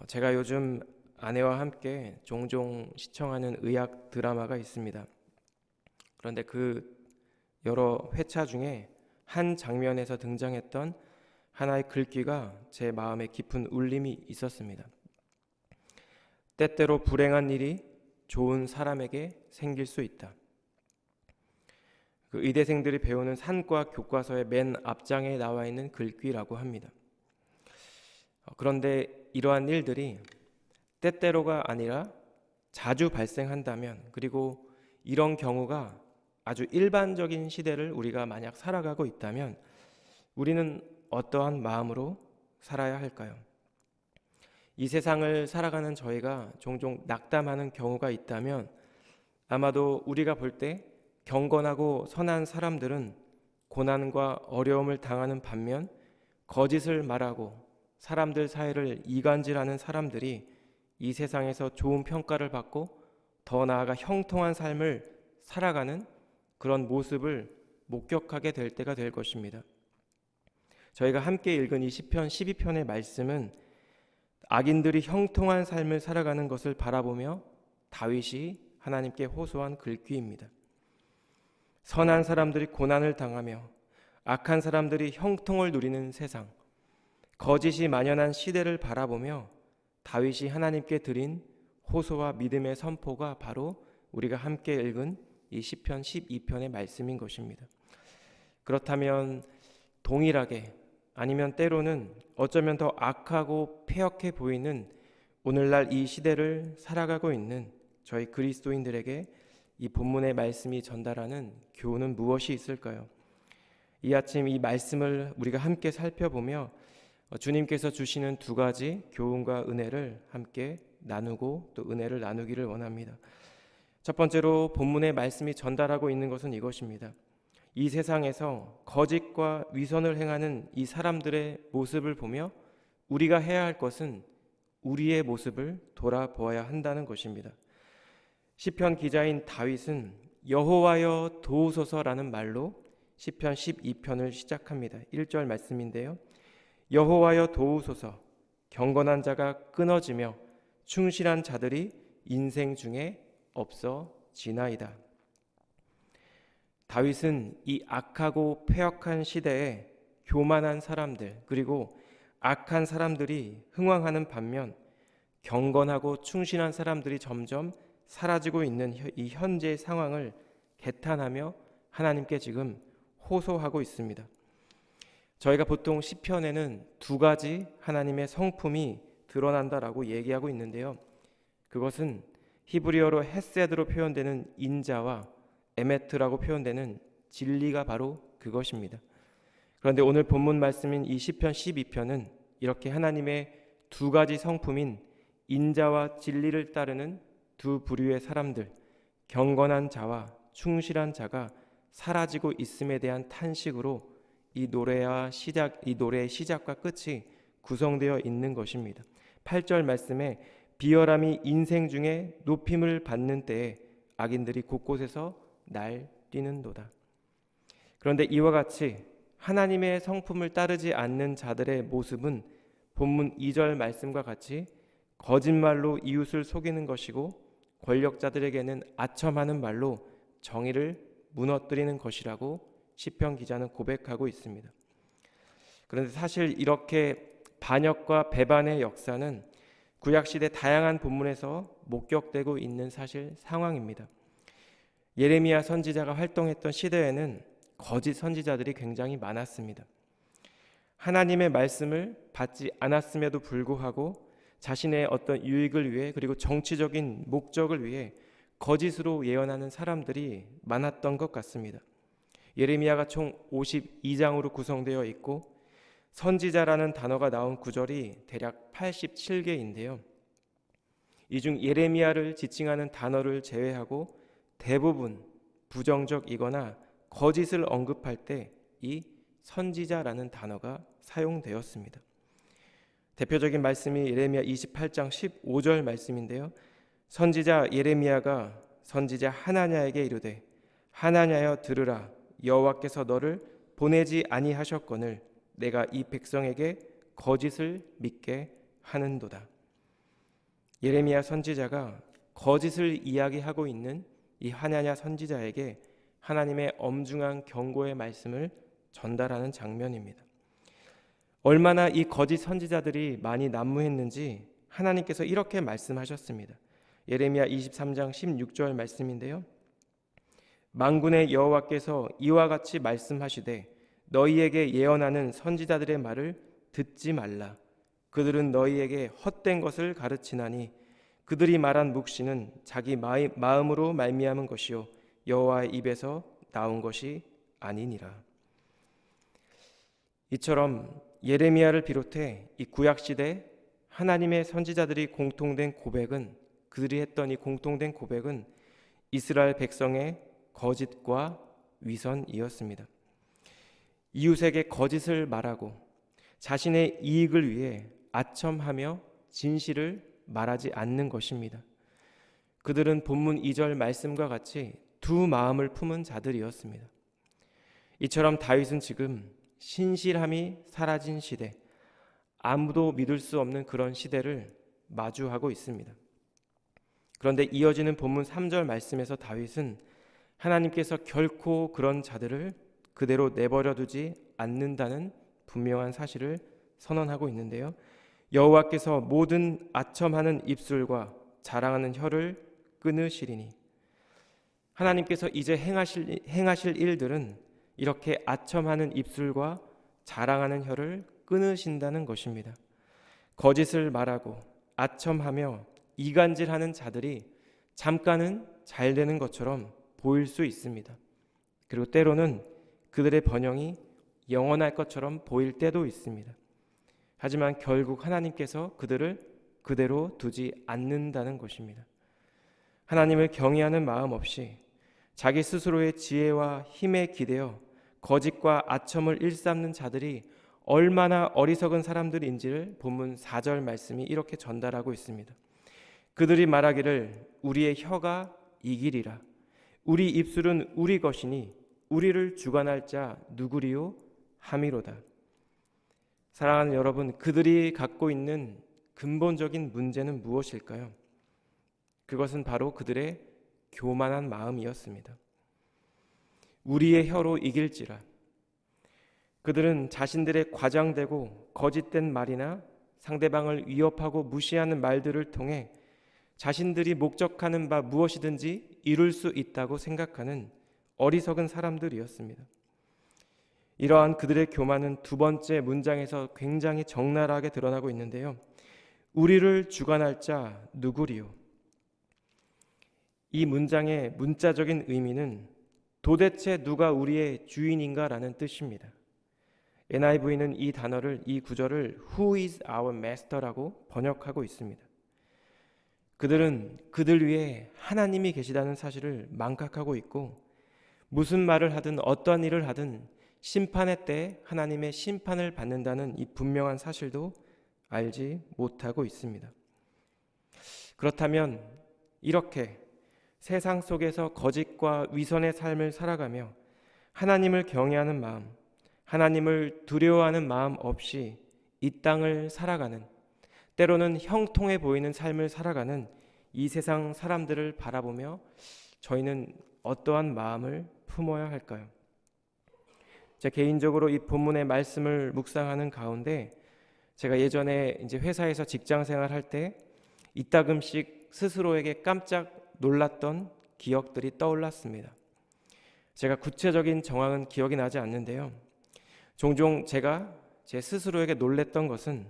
제가 요즘 아내와 함께 종종 시청하는 의학 드라마가 있습니다. 그런데 그 여러 회차 중에 한 장면에서 등장했던 하나의 글귀가 제 마음에 깊은 울림이 있었습니다. 때때로 불행한 일이 좋은 사람에게 생길 수 있다. 그 의대생들이 배우는 산과 교과서의 맨 앞장에 나와 있는 글귀라고 합니다. 그런데 이러한 일들이 때때로가 아니라 자주 발생한다면, 그리고 이런 경우가 아주 일반적인 시대를 우리가 만약 살아가고 있다면 우리는 어떠한 마음으로 살아야 할까요? 이 세상을 살아가는 저희가 종종 낙담하는 경우가 있다면 아마도 우리가 볼 때 경건하고 선한 사람들은 고난과 어려움을 당하는 반면 거짓을 말하고 사람들 사이를 이간질하는 사람들이 이 세상에서 좋은 평가를 받고 더 나아가 형통한 삶을 살아가는 그런 모습을 목격하게 될 때가 될 것입니다. 저희가 함께 읽은 이 시편 12편의 말씀은 악인들이 형통한 삶을 살아가는 것을 바라보며 다윗이 하나님께 호소한 글귀입니다. 선한 사람들이 고난을 당하며 악한 사람들이 형통을 누리는 세상, 거짓이 만연한 시대를 바라보며 다윗이 하나님께 드린 호소와 믿음의 선포가 바로 우리가 함께 읽은 이 시편 12편의 말씀인 것입니다. 그렇다면 동일하게, 아니면 때로는 어쩌면 더 악하고 패역해 보이는 오늘날 이 시대를 살아가고 있는 저희 그리스도인들에게 이 본문의 말씀이 전달하는 교훈은 무엇이 있을까요? 이 아침 이 말씀을 우리가 함께 살펴보며 주님께서 주시는 두 가지 교훈과 은혜를 함께 나누고 또 은혜를 나누기를 원합니다. 첫 번째로 본문의 말씀이 전달하고 있는 것은 이것입니다. 이 세상에서 거짓과 위선을 행하는 이 사람들의 모습을 보며 우리가 해야 할 것은 우리의 모습을 돌아보아야 한다는 것입니다. 시편 기자인 다윗은 여호와여 도우소서라는 말로 시편 12편을 시작합니다. 1절 말씀인데요. 여호와여 도우소서, 경건한 자가 끊어지며 충실한 자들이 인생 중에 없어지나이다. 다윗은 이 악하고 패역한 시대에 교만한 사람들, 그리고 악한 사람들이 흥왕하는 반면 경건하고 충실한 사람들이 점점 사라지고 있는 이 현재 상황을 개탄하며 하나님께 지금 호소하고 있습니다. 저희가 보통 시편에는 두 가지 하나님의 성품이 드러난다라고 얘기하고 있는데요. 그것은 히브리어로 헤세드로 표현되는 인자와 에메트라고 표현되는 진리가 바로 그것입니다. 그런데 오늘 본문 말씀인 이 시편 12편은 이렇게 하나님의 두 가지 성품인 인자와 진리를 따르는 두 부류의 사람들, 경건한 자와 충실한 자가 사라지고 있음에 대한 탄식으로 이 노래의 시작과 끝이 구성되어 있는 것입니다. 8절 말씀에 비열함이 인생 중에 높임을 받는 때에 악인들이 곳곳에서 날뛰는도다. 그런데 이와 같이 하나님의 성품을 따르지 않는 자들의 모습은 본문 2절 말씀과 같이 거짓말로 이웃을 속이는 것이고 권력자들에게는 아첨하는 말로 정의를 무너뜨리는 것이라고 시편 기자는 고백하고 있습니다. 그런데 사실 이렇게 반역과 배반의 역사는 구약시대 다양한 본문에서 목격되고 있는 사실 상황입니다. 예레미야 선지자가 활동했던 시대에는 거짓 선지자들이 굉장히 많았습니다. 하나님의 말씀을 받지 않았음에도 불구하고 자신의 어떤 유익을 위해, 그리고 정치적인 목적을 위해 거짓으로 예언하는 사람들이 많았던 것 같습니다. 예레미야가 총 52장으로 구성되어 있고 선지자라는 단어가 나온 구절이 대략 87개인데요. 이 중 예레미야를 지칭하는 단어를 제외하고 대부분 부정적이거나 거짓을 언급할 때 이 선지자라는 단어가 사용되었습니다. 대표적인 말씀이 예레미야 28장 15절 말씀인데요. 선지자 예레미야가 선지자 하나냐에게 이르되 하나냐여 들으라, 여호와께서 너를 보내지 아니하셨거늘 내가 이 백성에게 거짓을 믿게 하는도다. 예레미야 선지자가 거짓을 이야기하고 있는 이 하나냐 선지자에게 하나님의 엄중한 경고의 말씀을 전달하는 장면입니다. 얼마나 이 거짓 선지자들이 많이 난무했는지 하나님께서 이렇게 말씀하셨습니다. 예레미야 23장 16절 말씀인데요. 만군의 여호와께서 이와 같이 말씀하시되 너희에게 예언하는 선지자들의 말을 듣지 말라. 그들은 너희에게 헛된 것을 가르치나니 그들이 말한 묵시는 자기 마음으로 말미암은 것이요 여호와의 입에서 나온 것이 아니니라. 이처럼 예레미야를 비롯해 이 구약 시대 하나님의 선지자들이 공통된 고백은, 그들이 했던 이 공통된 고백은 이스라엘 백성의 거짓과 위선이었습니다. 이웃에게 거짓을 말하고 자신의 이익을 위해 아첨하며 진실을 말하지 않는 것입니다. 그들은 본문 2절 말씀과 같이 두 마음을 품은 자들이었습니다. 이처럼 다윗은 지금 신실함이 사라진 시대, 아무도 믿을 수 없는 그런 시대를 마주하고 있습니다. 그런데 이어지는 본문 3절 말씀에서 다윗은 하나님께서 결코 그런 자들을 그대로 내버려 두지 않는다는 분명한 사실을 선언하고 있는데요. 여호와께서 모든 아첨하는 입술과 자랑하는 혀를 끊으시리니, 하나님께서 이제 행하실 일들은 이렇게 아첨하는 입술과 자랑하는 혀를 끊으신다는 것입니다. 거짓을 말하고 아첨하며 이간질하는 자들이 잠깐은 잘 되는 것처럼 보일 수 있습니다. 그리고 때로는 그들의 번영이 영원할 것처럼 보일 때도 있습니다. 하지만 결국 하나님께서 그들을 그대로 두지 않는다는 것입니다. 하나님을 경외하는 마음 없이 자기 스스로의 지혜와 힘에 기대어 거짓과 아첨을 일삼는 자들이 얼마나 어리석은 사람들인지를 본문 4절 말씀이 이렇게 전달하고 있습니다. 그들이 말하기를 우리의 혀가 이기리라. 우리 입술은 우리 것이니 우리를 주관할 자 누구리요 함이로다. 사랑하는 여러분, 그들이 갖고 있는 근본적인 문제는 무엇일까요? 그것은 바로 그들의 교만한 마음이었습니다. 우리의 혀로 이길지라. 그들은 자신들의 과장되고 거짓된 말이나 상대방을 위협하고 무시하는 말들을 통해 자신들이 목적하는 바 무엇이든지 이룰 수 있다고 생각하는 어리석은 사람들이었습니다. 이러한 그들의 교만은 두 번째 문장에서 굉장히 적나라하게 드러나고 있는데요. 우리를 주관할 자 누구리요? 이 문장의 문자적인 의미는 도대체 누가 우리의 주인인가라는 뜻입니다. NIV는 이 단어를, 이 구절을 Who is our master라고 번역하고 있습니다. 그들은 그들 위에 하나님이 계시다는 사실을 망각하고 있고, 무슨 말을 하든 어떤 일을 하든 심판의 때에 하나님의 심판을 받는다는 이 분명한 사실도 알지 못하고 있습니다. 그렇다면 이렇게 세상 속에서 거짓과 위선의 삶을 살아가며 하나님을 경외하는 마음, 하나님을 두려워하는 마음 없이 이 땅을 살아가는, 때로는 형통해 보이는 삶을 살아가는 이 세상 사람들을 바라보며 저희는 어떠한 마음을 품어야 할까요? 제 개인적으로 이 본문의 말씀을 묵상하는 가운데 제가 예전에 이제 회사에서 직장 생활할 때 이따금씩 스스로에게 깜짝 놀랐던 기억들이 떠올랐습니다. 제가 구체적인 정황은 기억이 나지 않는데요. 종종 제가 제 스스로에게 놀랬던 것은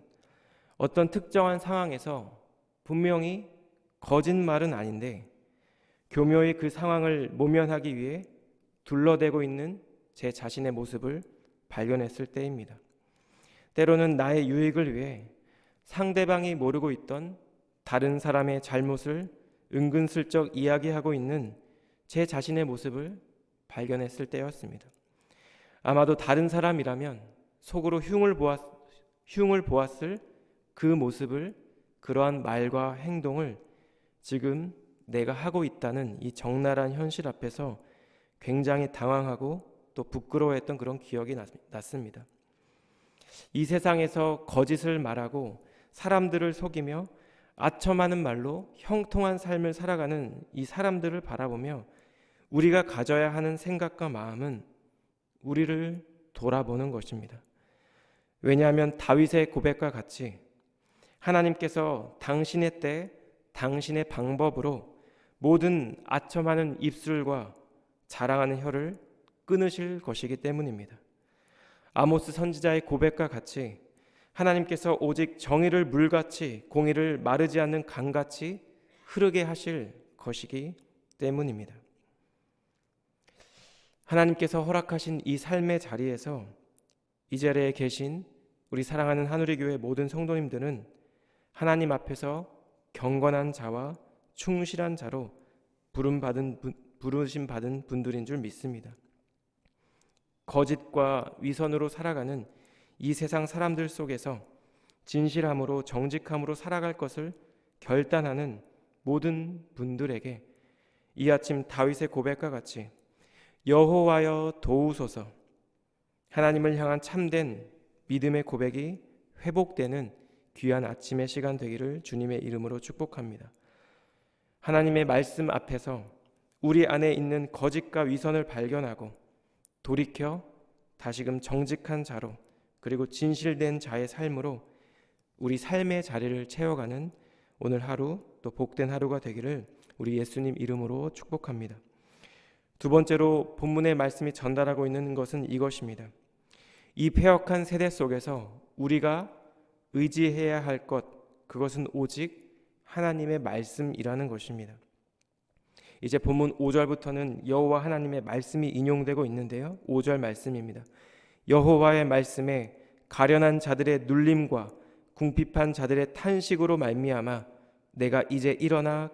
어떤 특정한 상황에서 분명히 거짓말은 아닌데 교묘히 그 상황을 모면하기 위해 둘러대고 있는 제 자신의 모습을 발견했을 때입니다. 때로는 나의 유익을 위해 상대방이 모르고 있던 다른 사람의 잘못을 은근슬쩍 이야기하고 있는 제 자신의 모습을 발견했을 때였습니다. 아마도 다른 사람이라면 속으로 흉을 보았을 그 모습을, 그러한 말과 행동을 지금 내가 하고 있다는 이 적나라한 현실 앞에서 굉장히 당황하고 또 부끄러워했던 그런 기억이 났습니다. 이 세상에서 거짓을 말하고 사람들을 속이며 아첨하는 말로 형통한 삶을 살아가는 이 사람들을 바라보며 우리가 가져야 하는 생각과 마음은 우리를 돌아보는 것입니다. 왜냐하면 다윗의 고백과 같이 하나님께서 당신의 때, 당신의 방법으로 모든 아첨하는 입술과 자랑하는 혀를 끊으실 것이기 때문입니다. 아모스 선지자의 고백과 같이 하나님께서 오직 정의를 물같이 공의를 마르지 않는 강같이 흐르게 하실 것이기 때문입니다. 하나님께서 허락하신 이 삶의 자리에서 이 자리에 계신 우리 사랑하는 한우리 교회 모든 성도님들은 하나님 앞에서 경건한 자와 충실한 자로 부르심 받은 분들인 줄 믿습니다. 거짓과 위선으로 살아가는 이 세상 사람들 속에서 진실함으로 정직함으로 살아갈 것을 결단하는 모든 분들에게 이 아침 다윗의 고백과 같이 여호와여 도우소서, 하나님을 향한 참된 믿음의 고백이 회복되는 귀한 아침의 시간 되기를 주님의 이름으로 축복합니다. 하나님의 말씀 앞에서 우리 안에 있는 거짓과 위선을 발견하고 돌이켜 다시금 정직한 자로 그리고 진실된 자의 삶으로 우리 삶의 자리를 채워가는 오늘 하루 또 복된 하루가 되기를 우리 예수님 이름으로 축복합니다. 두 번째로 본문의 말씀이 전달하고 있는 것은 이것입니다. 이 패역한 세대 속에서 우리가 의지해야 할 것, 그것은 오직 하나님의 말씀이라는 것입니다. 이제 본문 5절부터는 여호와 하나님의 말씀이 인용되고 있는데요. 5절 말씀입니다. 여호와의 말씀에 가련한 자들의 눌림과 궁핍한 자들의 탄식으로 말미암아 내가 이제 일어나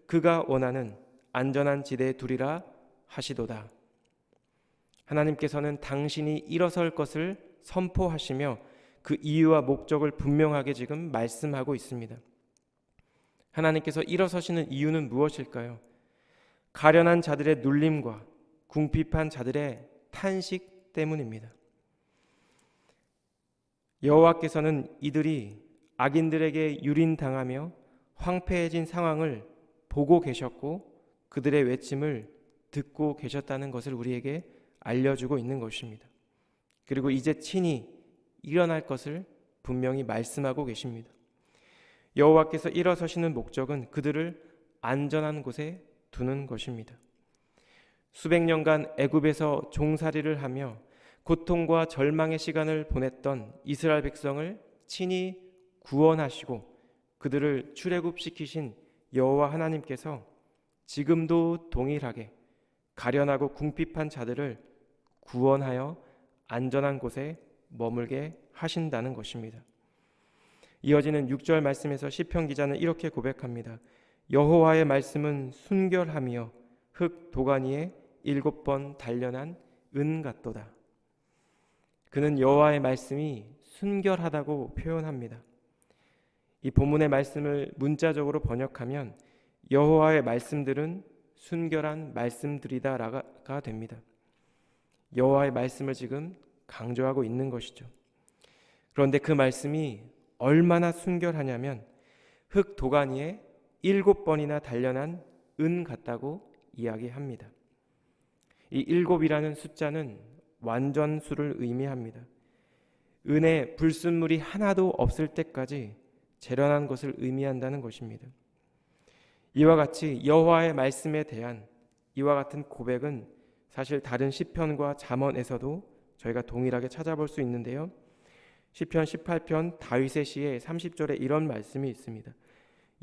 그가 원하는 안전한 지대에 두리라 하시도다. 하나님께서는 당신이 일어설 것을 선포하시며 그 이유와 목적을 분명하게 지금 말씀하고 있습니다. 하나님께서 일어서시는 이유는 무엇일까요? 가련한 자들의 눌림과 궁핍한 자들의 탄식 때문입니다. 여호와께서는 이들이 악인들에게 유린당하며 황폐해진 상황을 보고 계셨고 그들의 외침을 듣고 계셨다는 것을 우리에게 알려주고 있는 것입니다. 그리고 이제 친히 일어날 것을 분명히 말씀하고 계십니다. 여호와께서 일어서시는 목적은 그들을 안전한 곳에 두는 것입니다. 수백 년간 애굽에서 종살이를 하며 고통과 절망의 시간을 보냈던 이스라엘 백성을 친히 구원하시고 그들을 출애굽시키신 여호와 하나님께서 지금도 동일하게 가련하고 궁핍한 자들을 구원하여 안전한 곳에 머물게 하신다는 것입니다. 이어지는 6절 말씀에서 시편 기자는 이렇게 고백합니다. 여호와의 말씀은 순결하며 흙 도가니에 7번 단련한 은 같도다. 그는 여호와의 말씀이 순결하다고 표현합니다. 이 본문의 말씀을 문자적으로 번역하면 여호와의 말씀들은 순결한 말씀들이다가 됩니다. 여호와의 말씀을 지금 강조하고 있는 것이죠. 그런데 그 말씀이 얼마나 순결하냐면 흙 도가니에 7번이나 단련한 은 같다고 이야기합니다. 이 7이라는 숫자는 완전수를 의미합니다. 은에 불순물이 하나도 없을 때까지 재련한 것을 의미한다는 것입니다. 이와 같이 여호와의 말씀에 대한 이와 같은 고백은 사실 다른 시편과 잠언에서도 저희가 동일하게 찾아볼 수 있는데요. 시편 18편 다윗의 시에 30절에 이런 말씀이 있습니다.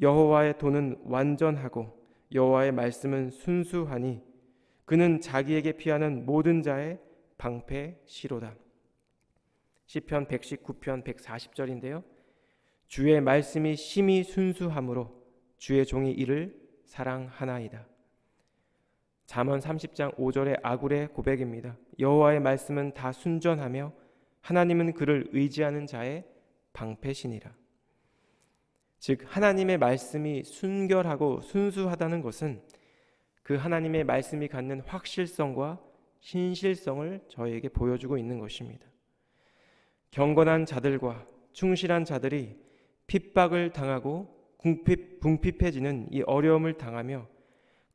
여호와의 도는 완전하고 여호와의 말씀은 순수하니 그는 자기에게 피하는 모든 자의 방패시로다. 시편 119편 140절인데요. 주의 말씀이 심히 순수함으로 주의 종이 이를 사랑하나이다. 잠언 30장 5절의 아굴의 고백입니다. 여호와의 말씀은 다 순전하며 하나님은 그를 의지하는 자의 방패시니라. 즉 하나님의 말씀이 순결하고 순수하다는 것은 그 하나님의 말씀이 갖는 확실성과 신실성을 저희에게 보여주고 있는 것입니다. 경건한 자들과 충실한 자들이 핍박을 당하고 궁핍해지는 이 어려움을 당하며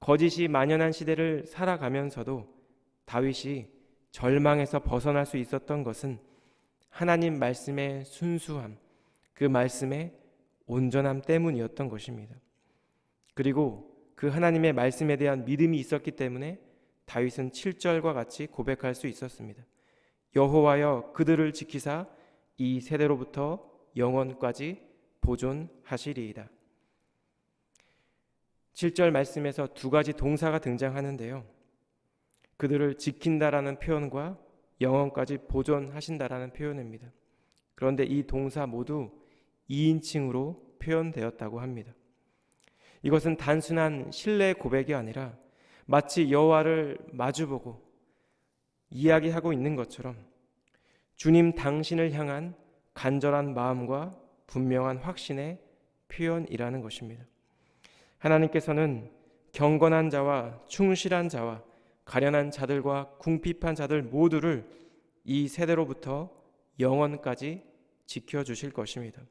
거짓이 만연한 시대를 살아가면서도 다윗이 절망에서 벗어날 수 있었던 것은 하나님 말씀의 순수함, 그 말씀의 온전함 때문이었던 것입니다. 그리고 그 하나님의 말씀에 대한 믿음이 있었기 때문에 다윗은 7절과 같이 고백할 수 있었습니다. 여호와여 그들을 지키사 이 세대로부터 영원까지 보존하시리이다. 7절 말씀에서 두 가지 동사가 등장하는데요. 그들을 지킨다라는 표현과 영원까지 보존하신다라는 표현입니다. 그런데 이 동사 모두 2인칭으로 표현되었다고 합니다. 이것은 단순한 신뢰 고백이 아니라 마치 여호와를 마주보고 이야기하고 있는 것처럼 주님 당신을 향한 간절한 마음과 분명한 확신의 표현이라는 것입니다. 하나님께서는 경건한 자와 충실한 자와 가련한 자들과 궁핍한 자들 모두를 이 세대로부터 영원까지 지켜주실 것입니다.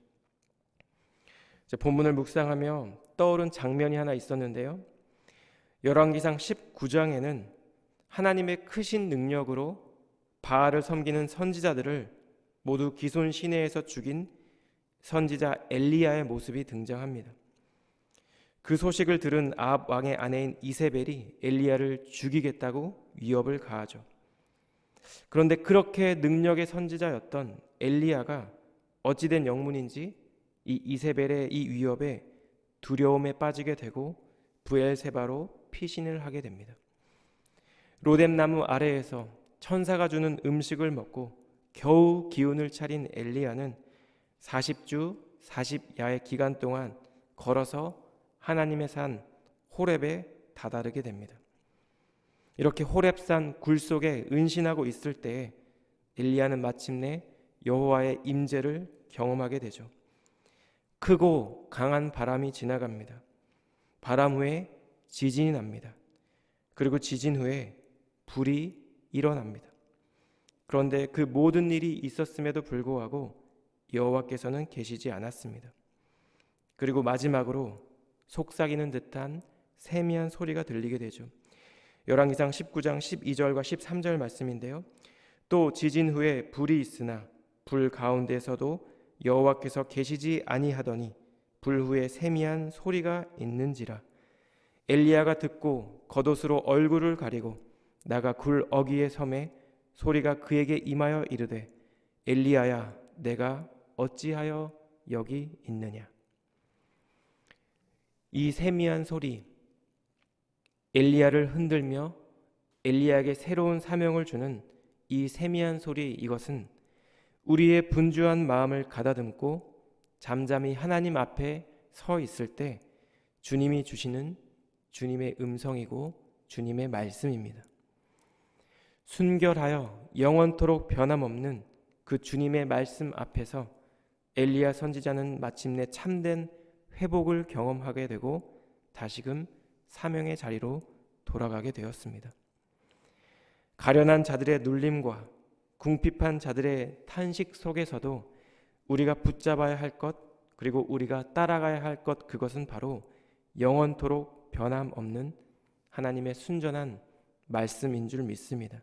본문을 묵상하며 떠오른 장면이 하나 있었는데요. 열왕기상 19장에는 하나님의 크신 능력으로 바알을 섬기는 선지자들을 모두 기손 시내에서 죽인 선지자 엘리야의 모습이 등장합니다. 그 소식을 들은 아합 왕의 아내인 이세벨이 엘리야를 죽이겠다고 위협을 가하죠. 그런데 그렇게 능력의 선지자였던 엘리야가 어찌된 영문인지 이 이세벨의 이 위협에 두려움에 빠지게 되고 브엘세바로 피신을 하게 됩니다. 로뎀나무 아래에서 천사가 주는 음식을 먹고 겨우 기운을 차린 엘리야는 40주 40야의 기간 동안 걸어서 하나님의 산 호렙에 다다르게 됩니다. 이렇게 호렙산 굴 속에 은신하고 있을 때에 엘리야는 마침내 여호와의 임재를 경험하게 되죠. 크고 강한 바람이 지나갑니다. 바람 후에 지진이 납니다. 그리고 지진 후에 불이 일어납니다. 그런데 그 모든 일이 있었음에도 불구하고 여호와께서는 계시지 않았습니다. 그리고 마지막으로 속삭이는 듯한 세미한 소리가 들리게 되죠. 열왕기상 19장 12절과 13절 말씀인데요. 또 지진 후에 불이 있으나 불 가운데서도 여호와께서 계시지 아니하더니 불 후에 세미한 소리가 있는지라. 엘리야가 듣고 겉옷으로 얼굴을 가리고 나가 굴 어귀의 섬에 소리가 그에게 임하여 이르되 엘리야야 내가 어찌하여 여기 있느냐. 이 세미한 소리, 엘리야를 흔들며 엘리야에게 새로운 사명을 주는 이 세미한 소리, 이것은 우리의 분주한 마음을 가다듬고 잠잠히 하나님 앞에 서 있을 때 주님이 주시는 주님의 음성이고 주님의 말씀입니다. 순결하여 영원토록 변함없는 그 주님의 말씀 앞에서 엘리야 선지자는 마침내 참된 회복을 경험하게 되고 다시금 사명의 자리로 돌아가게 되었습니다. 가련한 자들의 눌림과 궁핍한 자들의 탄식 속에서도 우리가 붙잡아야 할 것, 그리고 우리가 따라가야 할 것, 그것은 바로 영원토록 변함없는 하나님의 순전한 말씀인 줄 믿습니다.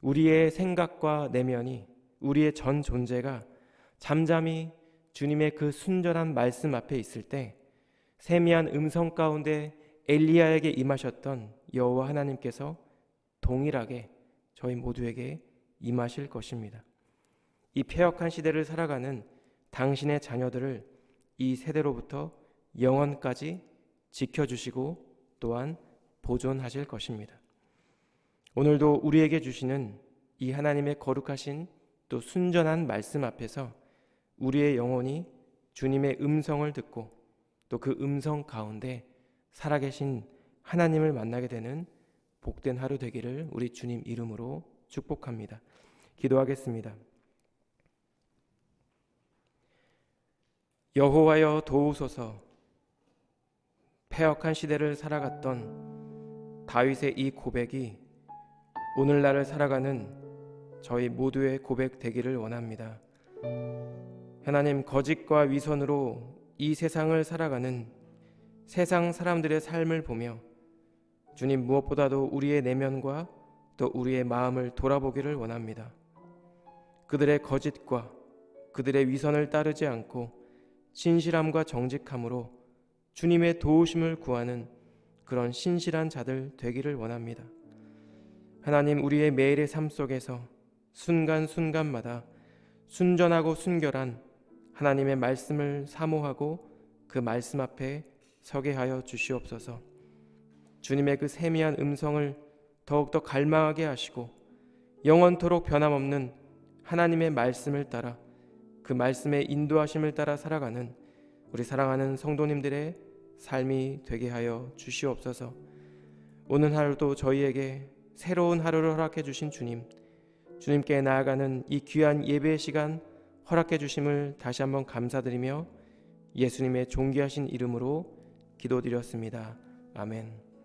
우리의 생각과 내면이, 우리의 전 존재가 잠잠히 주님의 그 순전한 말씀 앞에 있을 때 세미한 음성 가운데 엘리야에게 임하셨던 여호와 하나님께서 동일하게 저희 모두에게 임하실 것입니다. 이 패역한 시대를 살아가는 당신의 자녀들을 이 세대로부터 영원까지 지켜주시고 또한 보존하실 것입니다. 오늘도 우리에게 주시는 이 하나님의 거룩하신 또 순전한 말씀 앞에서 우리의 영혼이 주님의 음성을 듣고 또 그 음성 가운데 살아계신 하나님을 만나게 되는 복된 하루 되기를 우리 주님 이름으로 축복합니다. 기도하겠습니다. 여호와여 도우소서. 패역한 시대를 살아갔던 다윗의 이 고백이 오늘날을 살아가는 저희 모두의 고백 되기를 원합니다. 하나님, 거짓과 위선으로 이 세상을 살아가는 세상 사람들의 삶을 보며 주님, 무엇보다도 우리의 내면과 또 우리의 마음을 돌아보기를 원합니다. 그들의 거짓과 그들의 위선을 따르지 않고 신실함과 정직함으로 주님의 도우심을 구하는 그런 신실한 자들 되기를 원합니다. 하나님, 우리의 매일의 삶 속에서 순간순간마다 순전하고 순결한 하나님의 말씀을 사모하고 그 말씀 앞에 서게 하여 주시옵소서. 주님의 그 세미한 음성을 더욱더 갈망하게 하시고 영원토록 변함없는 하나님의 말씀을 따라 그 말씀의 인도하심을 따라 살아가는 우리 사랑하는 성도님들의 삶이 되게 하여 주시옵소서. 오늘 하루도 저희에게 새로운 하루를 허락해 주신 주님께 나아가는 이 귀한 예배 시간 허락해 주심을 다시 한번 감사드리며 예수님의 존귀하신 이름으로 기도드렸습니다. 아멘.